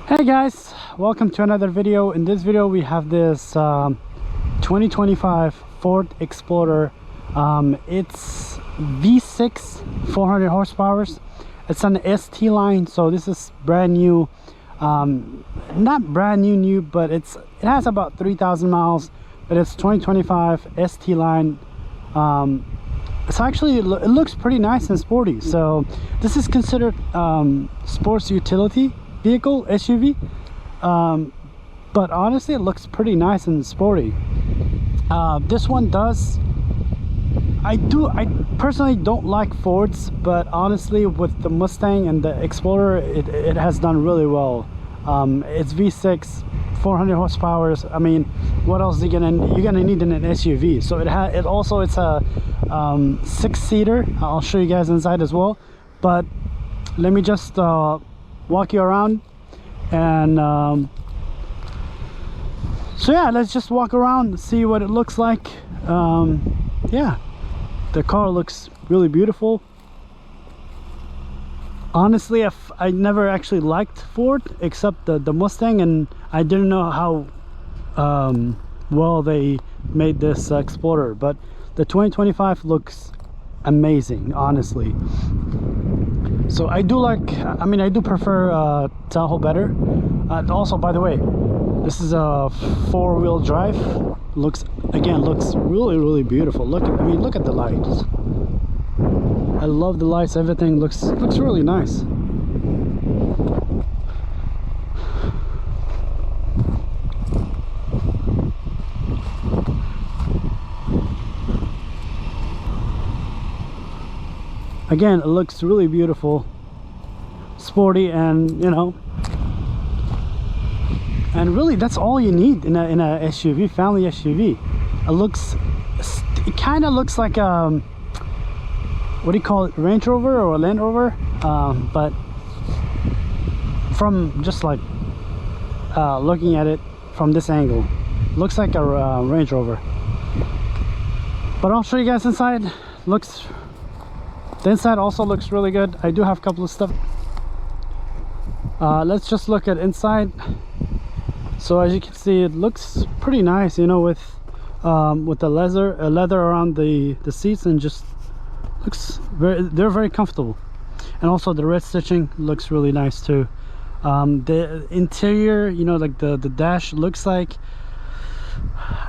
Hey guys, welcome to another video. In this video we have this 2025 Ford Explorer. It's V6 400 horsepower. It's an ST line, so this is brand new. Not brand new, but it has about 3,000 miles, but it's 2025 ST line. It's actually, it looks pretty nice and sporty. So this is considered sports utility vehicle, SUV, but honestly it looks pretty nice and sporty. This one does, I personally don't like Fords, but honestly with the Mustang and the Explorer it has done really well. It's V6 400 horsepower. I mean, what else you're gonna need in an SUV? So it's a 6-seater. I'll show you guys inside as well, but let me just walk you around. And so yeah, let's just walk around and see what it looks like. Yeah, the car looks really beautiful. Honestly, I never actually liked Ford except the Mustang, and I didn't know how well they made this Explorer, but the 2025 looks amazing, honestly. So I do prefer Tahoe better. Also, by the way, this is a 4-wheel drive. Looks really beautiful. Look at the lights. I love the lights. Everything looks really nice. Again, it looks really beautiful, sporty, and and really that's all you need in a SUV, family SUV. It kind of looks like what do you call it, Range Rover or Land Rover, but from just like looking at it from this angle, looks like a Range Rover. But I'll show you guys inside. The inside also looks really good. I do have a couple of stuff. Let's just look at inside. So as you can see, it looks pretty nice, with the leather around the seats, and just looks they're very comfortable. And also the red stitching looks really nice too. The interior, like the dash looks like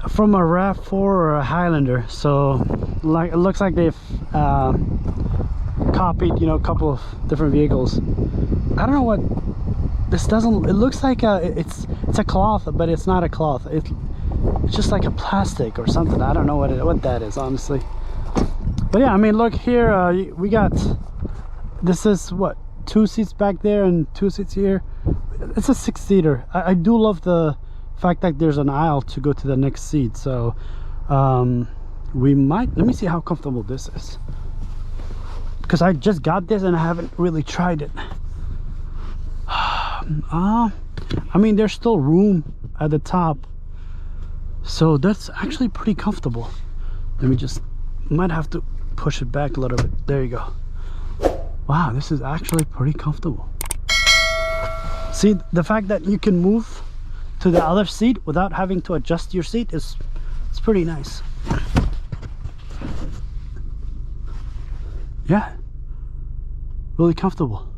from a RAV4 or a Highlander. So it looks like they've copied a couple of different vehicles. I don't know what this doesn't, it looks like it's a cloth, but it's not a cloth. It's just like a plastic or something. I don't know what that is, honestly. But yeah, I mean, look here, we got, this is what, 2 seats back there and 2 seats here. It's a 6-seater. I do love the fact that there's an aisle to go to the next seat. So let me see how comfortable this is, because I just got this and I haven't really tried it. I mean, there's still room at the top, so that's actually pretty comfortable. Let me just, might have to push it back a little bit. There you go. Wow, this is actually pretty comfortable. See, the fact that you can move to the other seat without having to adjust your seat it's pretty nice. Yeah, really comfortable.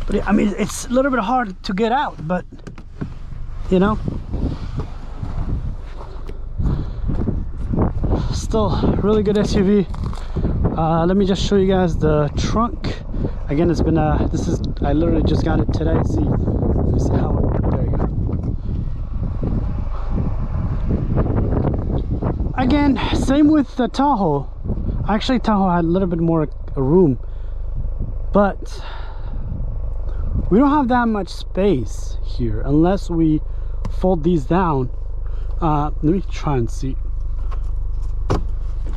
But I mean, it's a little bit hard to get out, but still really good SUV. Let me just show you guys the trunk. Again, it's been I literally just got it today. Let me see how there you go. Again, same with the Tahoe. Actually, Tahoe had a little bit more room, but we don't have that much space here unless we fold these down. Let me try and see.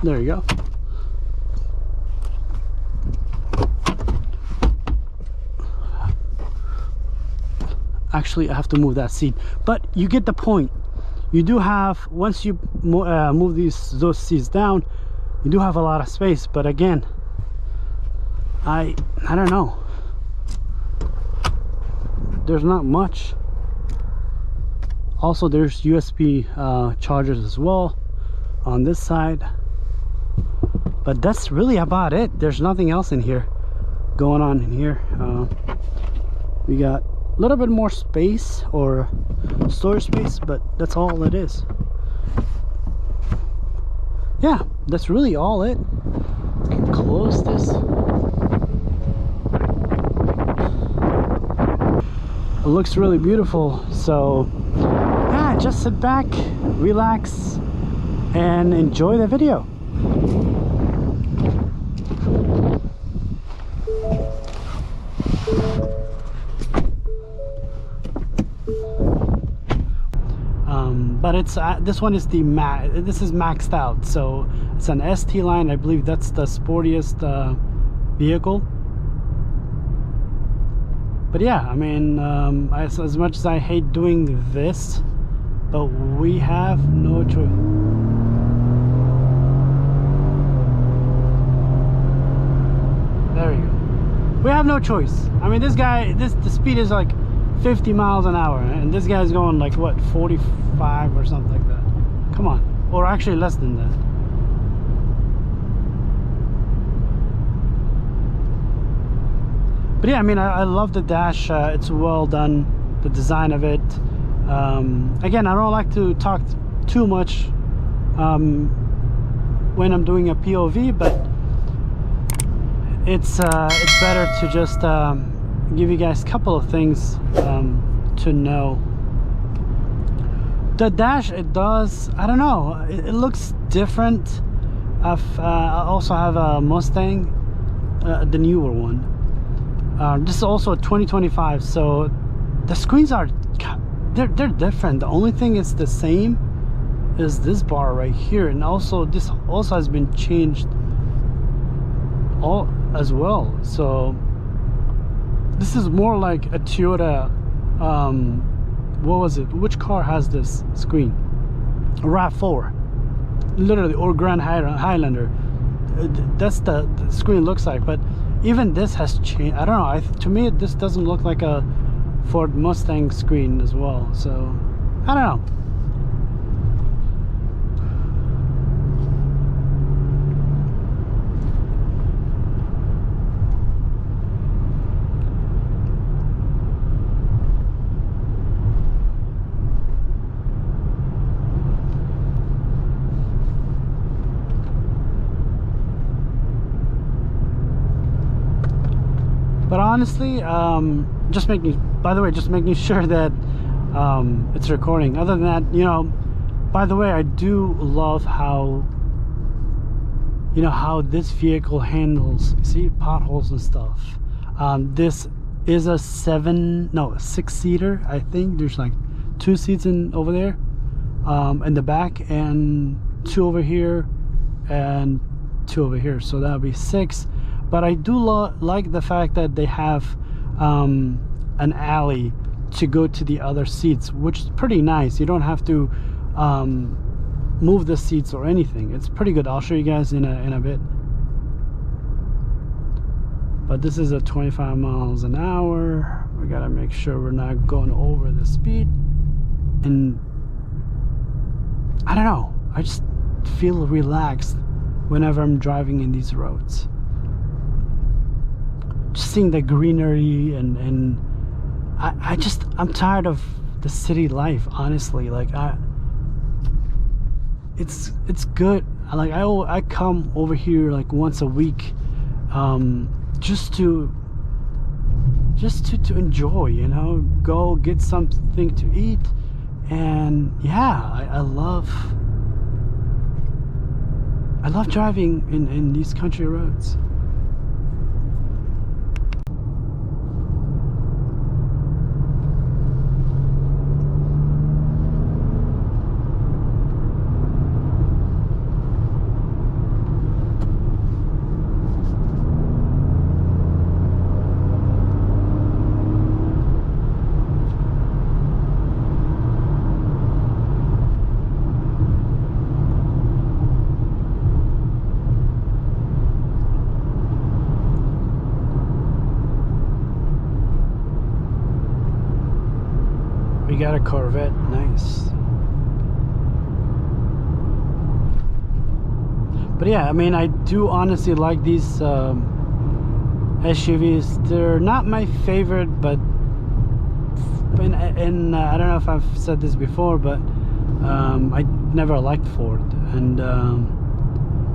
There you go. Actually, I have to move that seat, but you get the point. You do have, once you move those seats down, you do have a lot of space. But again, I don't know. There's not much. Also, there's USB chargers as well on this side, but that's really about it. There's nothing else in here going on in here. We got a little bit more space, or storage space, but that's all it is. Yeah, that's really all it. Can close this. It looks really beautiful. So yeah, just sit back, relax, and enjoy the video. But it's this one is the this is maxed out, so it's an ST line. I believe that's the sportiest vehicle. But yeah, I mean, as much as I hate doing this, but we have no choice. There you go. We have no choice. I mean, this guy, the speed is like 50 miles an hour, and this guy's going like what, 45 or something like that. Come on. Or actually less than that. But yeah, I mean, I love the dash. It's well done, the design of it. Again, I don't like to talk too much when I'm doing a POV, but it's better to just give you guys a couple of things to know. The dash, it does, I don't know, it looks different. I also have a Mustang, the newer one. This is also a 2025, so the screens are, they're different. The only thing is the same is this bar right here, and also this also has been changed all as well. So this is more like a Toyota, what was it, which car has this screen? A RAV4, literally, or Grand Highlander. That's the screen looks like. But even this has changed. I don't know, to me this doesn't look like a Ford Mustang screen as well, so I don't know. But honestly, just making sure that it's recording. Other than that, you know, by the way, I do love how, you know, how this vehicle handles, see, potholes and stuff. This is a 6-seater, I think. There's like 2 seats in over there, in the back, and 2 over here, and 2 over here, so that would be 6. But I do like the fact that they have an alley to go to the other seats, which is pretty nice. You don't have to move the seats or anything. It's pretty good. I'll show you guys in a bit. But this is at 25 miles an hour. We gotta make sure we're not going over the speed. And I don't know, I just feel relaxed whenever I'm driving in these roads. Just seeing the greenery, and I'm tired of the city life, honestly. Like it's good. Like I come over here like once a week, just to enjoy, you know, go get something to eat. And yeah, I love driving in these country roads. You got a Corvette, nice. But yeah, I mean, I do honestly like these SUVs. They're not my favorite, but I don't know if I've said this before, but I never liked Ford, and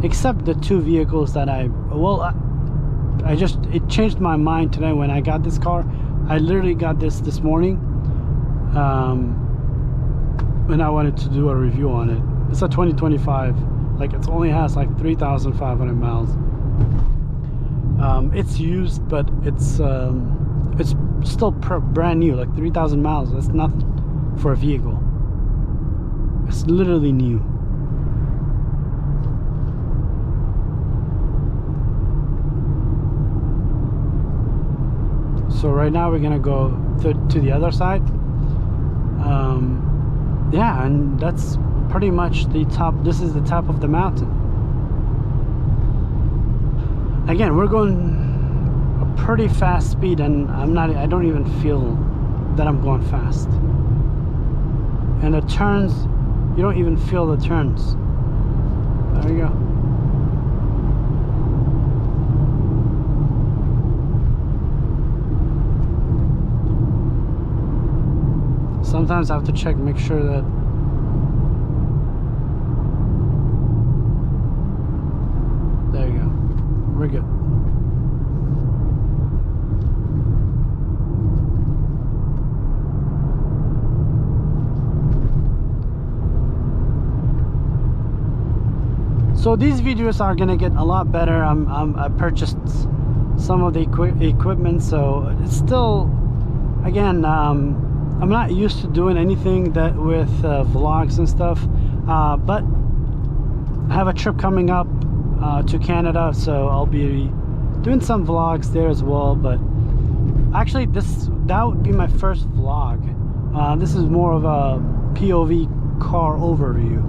except the two vehicles that it changed my mind today when I got this car. I literally got this morning, and I wanted to do a review on it. It's a 2025. Like, it only has like 3,500 miles. It's used, but it's still brand new. Like 3,000 miles, that's nothing for a vehicle. It's literally new. So right now we're gonna go to the other side. Yeah, and that's pretty much the top. This is the top of the mountain. Again, we're going a pretty fast speed, and I don't even feel that I'm going fast. And the turns, you don't even feel the turns. There you go. Sometimes I have to check, make sure that there you go, we're good. So these videos are gonna get a lot better. I purchased some of the equipment, so it's still, again, I'm not used to doing anything that with vlogs and stuff, but I have a trip coming up to Canada, so I'll be doing some vlogs there as well. But actually that would be my first vlog. This is more of a POV car overview.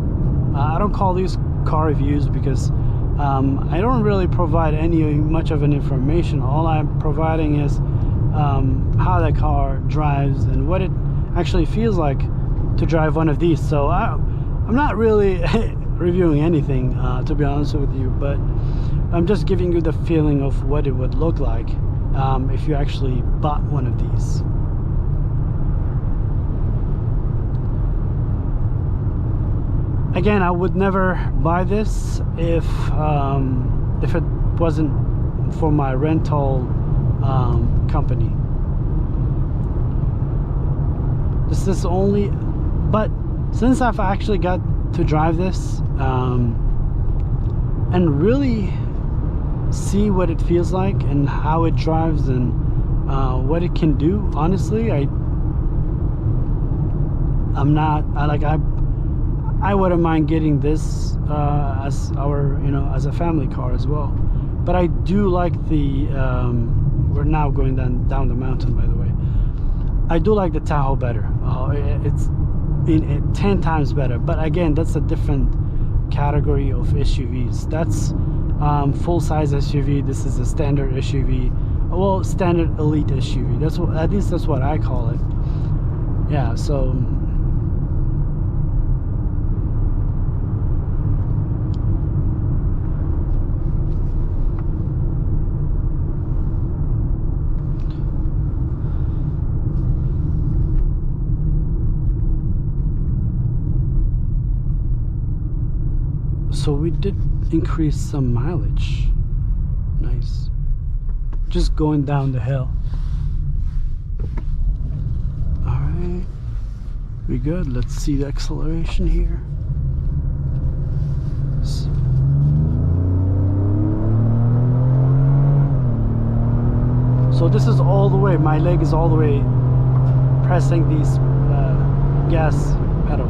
I don't call these car reviews because I don't really provide much of an information. All I'm providing is how the car drives and what it actually feels like to drive one of these. So I'm not really reviewing anything, to be honest with you, but I'm just giving you the feeling of what it would look like if you actually bought one of these. Again, I would never buy this if it wasn't for my rental company. This is only, but since I've actually got to drive this and really see what it feels like and how it drives and what it can do, honestly, I wouldn't mind getting this as our, as a family car as well. But I do like the we're now going down the mountain, by the way. I do like the Tahoe better. It's 10 times better. But again, that's a different category of SUVs. That's full-size SUV. This is a standard SUV. Well, standard elite SUV. That's what, at least that's what I call it. Yeah. So. So we did increase some mileage. Nice. Just going down the hill. Alright. We good. Let's see the acceleration here. So this is all the way. My leg is all the way pressing these gas pedal.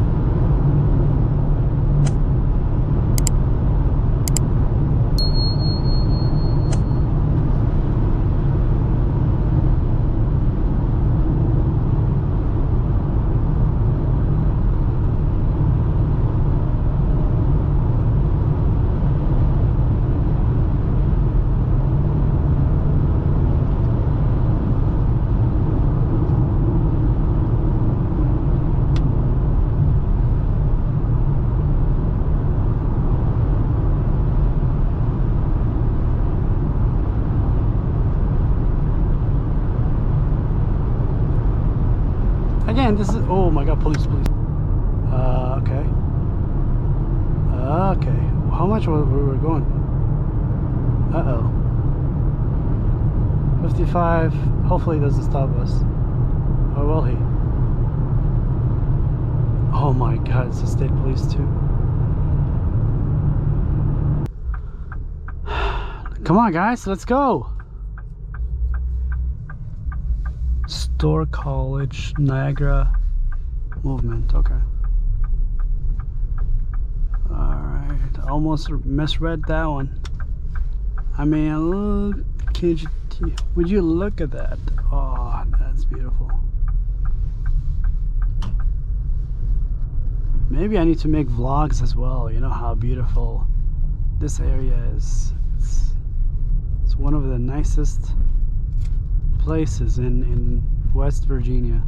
again, this is, oh my god, police. Okay. Okay, how much were we going? 55. Hopefully he doesn't stop us, or will he? Oh my god, it's the state police too. Come on guys, let's go. Store College Niagara movement. Okay. Alright, almost misread that one. I mean, look, would you look at that? Oh, that's beautiful. Maybe I need to make vlogs as well. You know how beautiful this area is. It's one of the nicest places in West Virginia.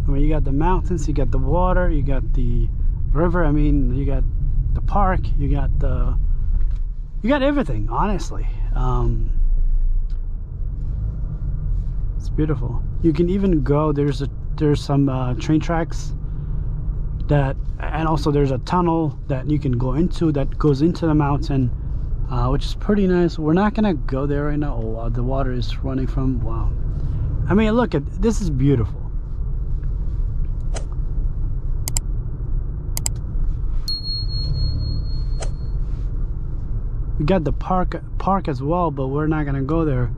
I mean, you got the mountains, you got the water, you got the river. I mean, you got the park, you got everything, honestly. It's beautiful. You can even go, there's some train tracks that, and also there's a tunnel that you can go into that goes into the mountain, which is pretty nice. We're not gonna go there right now. Oh wow, the water is running from, wow. I mean, look at this, is beautiful. We got the park as well, but we're not gonna go there.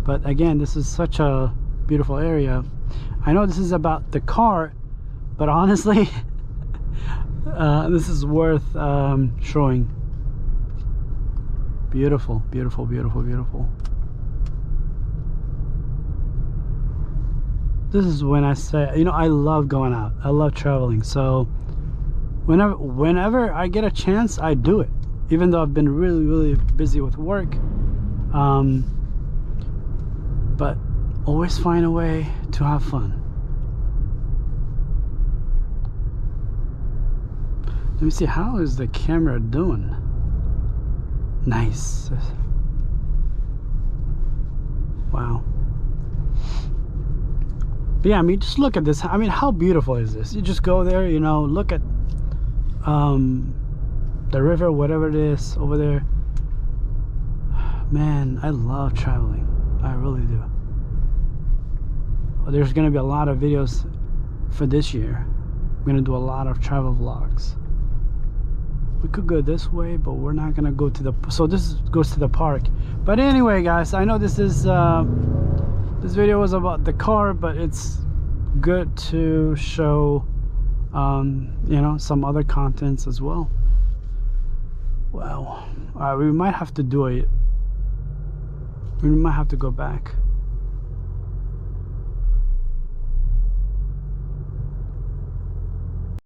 But again, this is such a beautiful area. I know this is about the car, but honestly this is worth showing. Beautiful, beautiful, beautiful, beautiful. This is when I say, you know, I love going out, I love traveling. So whenever I get a chance, I do it, even though I've been really busy with work. But always find a way to have fun. Let me see, how is the camera doing? Nice. Wow. But yeah, I mean, just look at this. I mean, how beautiful is this? You just go there, you know, look at the river, whatever it is over there. Man, I love traveling. I really do. Well, there's gonna be a lot of videos for this year. I'm gonna do a lot of travel vlogs. We could go this way, but we're not gonna go to the, so this goes to the park. But anyway guys, I know this is this video was about the car, but it's good to show you know, some other contents as well. Wow. We might have to do it, we might have to go back.